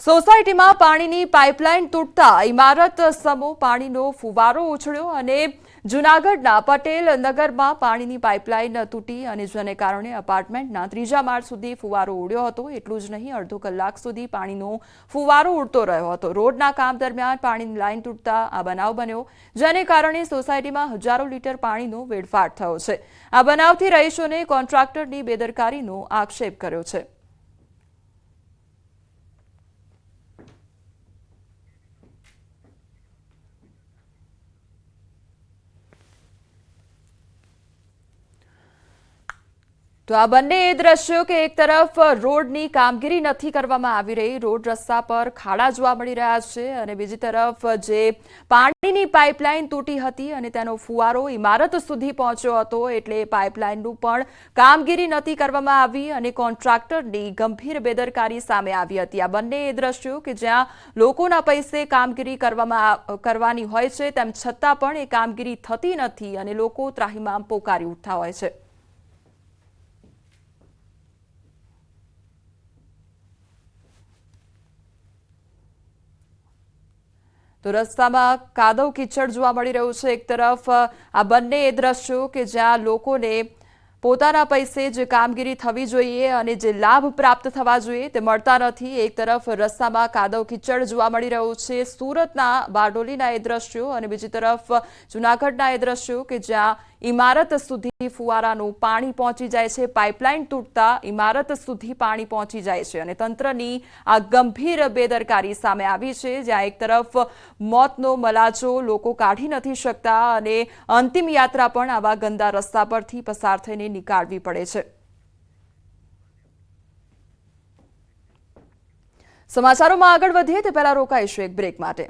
સોસાયટીમાં પાણીની પાઇપલાઇન તૂટતા ઇમારત સમો પાણીનો ફુવારો ઉછળ્યો અને જૂનાગઢના પટેલ નગરમાં પાણીની પાઇપલાઇન તૂટી અને જેને કારણે અપાર્ટમેન્ટના ત્રીજા માળ સુધી ફુવારો ઉડ્યો હતો। એટલું જ નહીં, અડધો કલાક સુધી પાણીનો ફુવારો ઉડતો રહ્યો હતો। રોડના કામ દરમિયાન પાણીની લાઇન તૂટતા આ બનાવ બન્યો, જેને કારણે સોસાયટીમાં હજારો લીટર પાણીનો વેડફાટ થયો છે। આ બનાવથી રહીશોને કોન્ટ્રાક્ટરની બેદરકારીનો આક્ષેપ કર્યો છે। तो आ बने ए दृश्यो के एक तरफ रोडनी कामगीरी नहीं करवामां आवी रही, रोड रस्ता पर खाड़ा जोवा मळी रह्या छे अने बीजी तरफ जे पाणीनी पाइपलाइन तूटी हती अने तेनो फुवारो इमारत सुधी पहोंच्यो हतो, एटले पाइपलाइननुं पण कामगीरी नहीं करवामां आवी अने कोन्ट्राक्टरनी गंभीर बेदरकारी सामे आवी हती। आ बने ए दृश्यो के ज्यां लोकोना पैसे कामगीरी करवानी होय छे तेम छतां पण ए कामगीरी थती नथी अने लोको ત્રાહિમામ પોકારી ઉઠતા હોય છે। तो रस्ता में कादव कीचड़ जोवा मळी रह्युं छे। एक तरफ आ बंने ए दृश्यो के ज्यां लोकोने पोताना पैसे जे कामगीरी थवी जोईए अने जे लाभ प्राप्त थवा जोईए ते मळता नथी। एक तरफ रस्ता में कादव कीचड़ जोवा मळी रह्युं छे। सूरतना बारडोलीना ए दृश्यो अने बीजी तरफ जूनागढ़ना ए दृश्यो के ज्यां इमारत सुधी फुवारानुं पाणी पहोंची जाय छे। पाइपलाइन तूटता इमारत सुधी पाणी पहोंची जाय छे अने तंत्रनी आ गंभीर बेदरकारी सामे आवी छे, ज्यां एक तरफ मौतनो मलाजो लोको काढी नथी शकता अने अंतिम यात्रा पण आवा गंदा रस्ता परथी पसार थईने निकाळवी पड़े छे। समाचारों में आगळ वधीए ते पहेला रोकाईशुं एक ब्रेक माटे।